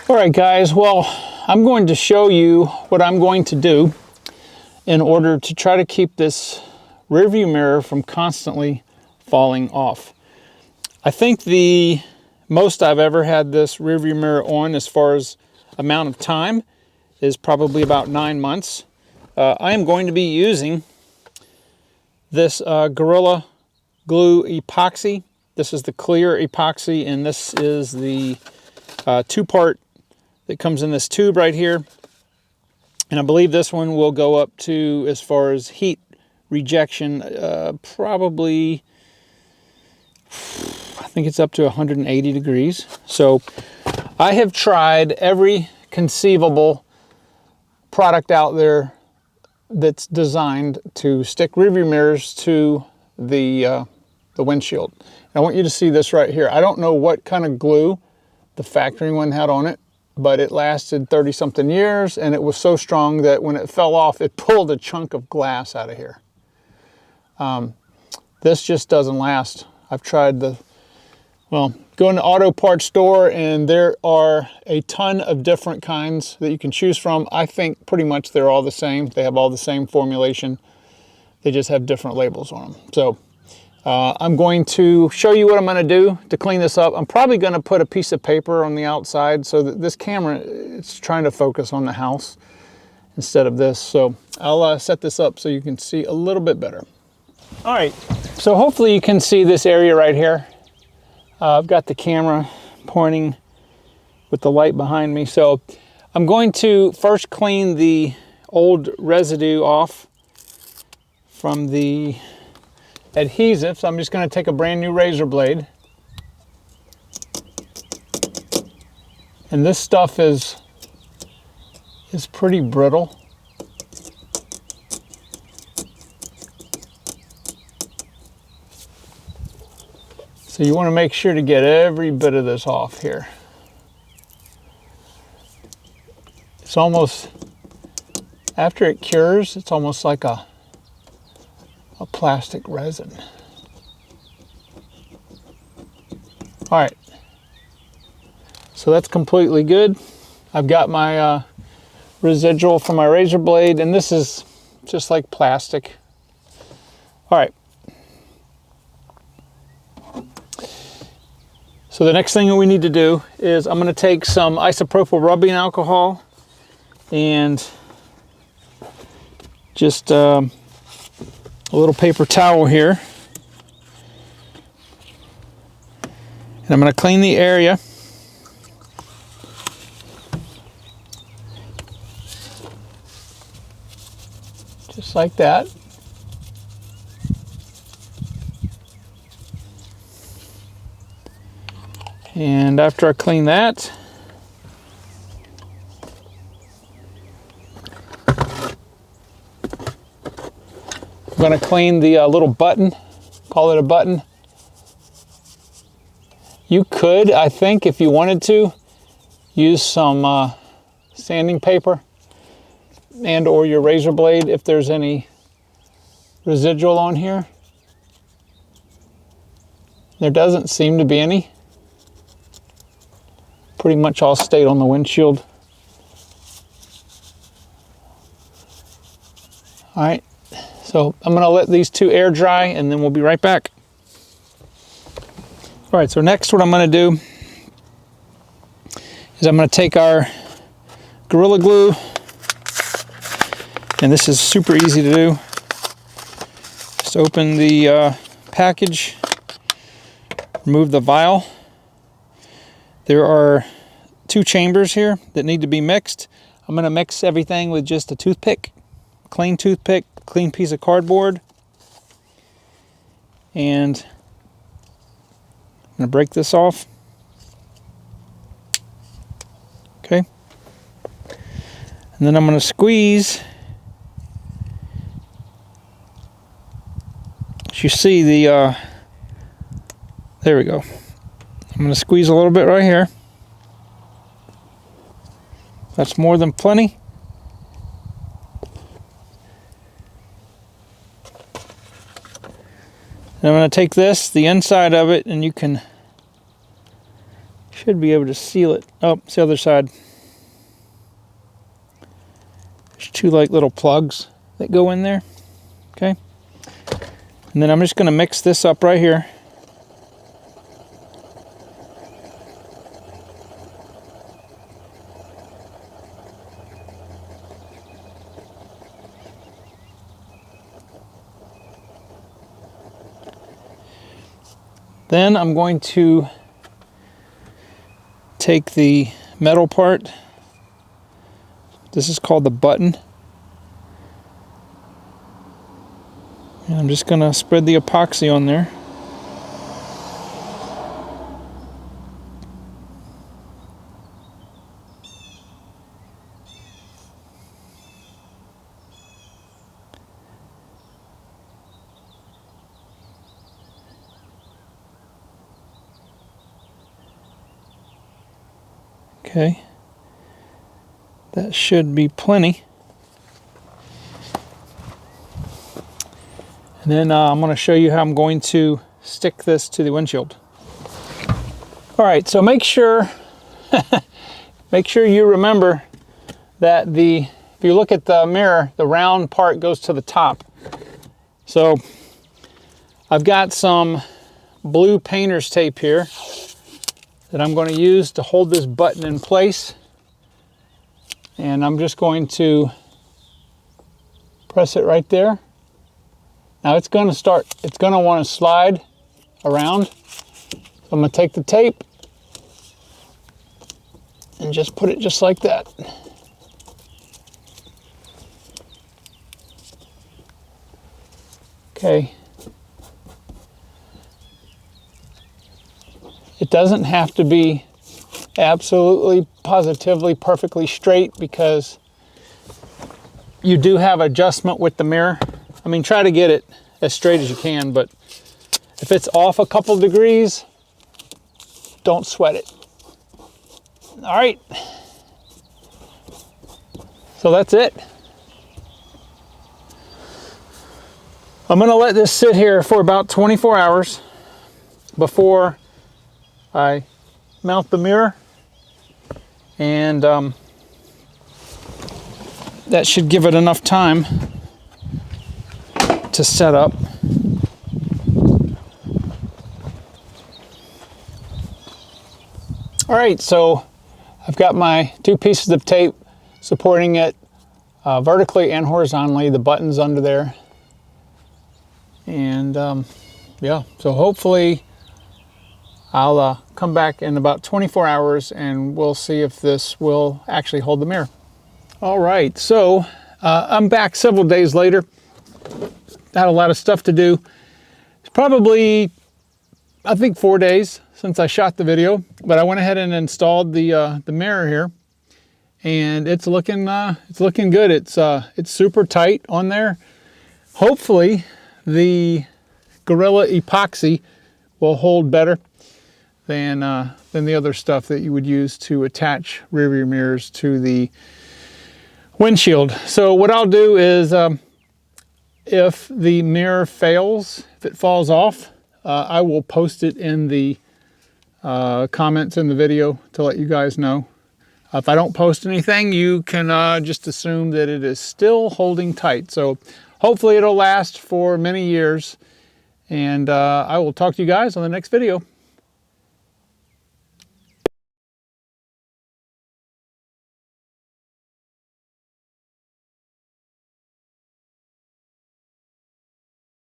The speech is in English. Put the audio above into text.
All right, guys, well, I'm going to show you what I'm going to do in order to try to keep this rearview mirror from constantly falling off. I think the most I've ever had this rearview mirror on as far as amount of time is probably about 9 months. I am going to be using this Gorilla Glue epoxy. This is the clear epoxy, and this is the two-part that comes in this tube right here. And I believe this one will go up to, as far as heat rejection, probably, I think it's up to 180 degrees. So I have tried every conceivable product out there that's designed to stick rearview mirrors to the windshield. And I want you to see this right here. I don't know what kind of glue the factory one had on it, but it lasted 30-something years, and it was so strong that when it fell off, it pulled a chunk of glass out of here. This just doesn't last. I've tried go in the auto parts store, and there are a ton of different kinds that you can choose from. I think pretty much they're all the same. They have all the same formulation. They just have different labels on them. So I'm going to show you what I'm going to do to clean this up. I'm probably going to put a piece of paper on the outside so that this camera is trying to focus on the house instead of this. So I'll set this up so you can see a little bit better. All right, so hopefully you can see this area right here. I've got the camera pointing with the light behind me. So I'm going to first clean the old residue off from the adhesive. So I'm just going to take a brand new razor blade. And this stuff is pretty brittle. So you want to make sure to get every bit of this off here. It's almost, after it cures, it's almost like a plastic resin. All right, so that's completely good. I've got my residual from my razor blade, and this is just like plastic. All right. So the next thing that we need to do is I'm going to take some isopropyl rubbing alcohol and just a little paper towel here. And I'm going to clean the area. Just like that. And after I clean that, I'm going to clean the little button, call it a button. You could, I think, if you wanted to, use some sanding paper and or your razor blade if there's any residual on here. There doesn't seem to be any. Pretty much all stayed on the windshield. All right, so I'm going to let these two air dry, and then we'll be right back. All right, so next what I'm going to do is I'm going to take our Gorilla Glue, and this is super easy to do. Just open the package, remove the vial. There are 2 chambers here that need to be mixed. I'm going to mix everything with just a toothpick, clean piece of cardboard. And I'm going to break this off. Okay. And then I'm going to squeeze. As you see, there we go. I'm going to squeeze a little bit right here. That's more than plenty. And I'm going to take this, the inside of it, and you can Should be able to seal it. Oh, it's the other side. There's two like little plugs that go in there. Okay. And then I'm just going to mix this up right here. Then I'm going to take the metal part. This is called the button. And I'm just going to spread the epoxy on there. Okay, that should be plenty. And then I'm going to show you how I'm going to stick this to the windshield. All right, so make sure you remember that if you look at the mirror, the round part goes to the top. So I've got some blue painter's tape here that I'm going to use to hold this button in place. And I'm just going to press it right there. Now it's going to want to slide around. So I'm going to take the tape and just put it just like that. Okay. It doesn't have to be absolutely, positively, perfectly straight, because you do have adjustment with the mirror. I mean, try to get it as straight as you can, but if it's off a couple degrees, don't sweat it. All right. So that's it. I'm going to let this sit here for about 24 hours before I mount the mirror, and that should give it enough time to set up. All right, so I've got my two pieces of tape supporting it vertically and horizontally, the buttons under there. And yeah, so hopefully I'll come back in about 24 hours and we'll see if this will actually hold the mirror. All right, so I'm back several days later. Had a lot of stuff to do. It's probably, I think, 4 days since I shot the video, but I went ahead and installed the mirror here, and it's looking good. It's super tight on there. Hopefully, the Gorilla epoxy will hold better than the other stuff that you would use to attach rear view mirrors to the windshield. So what I'll do is, if the mirror fails, if it falls off, I will post it in the comments in the video to let you guys know. If I don't post anything, you can just assume that it is still holding tight. So hopefully it'll last for many years, and I will talk to you guys on the next video.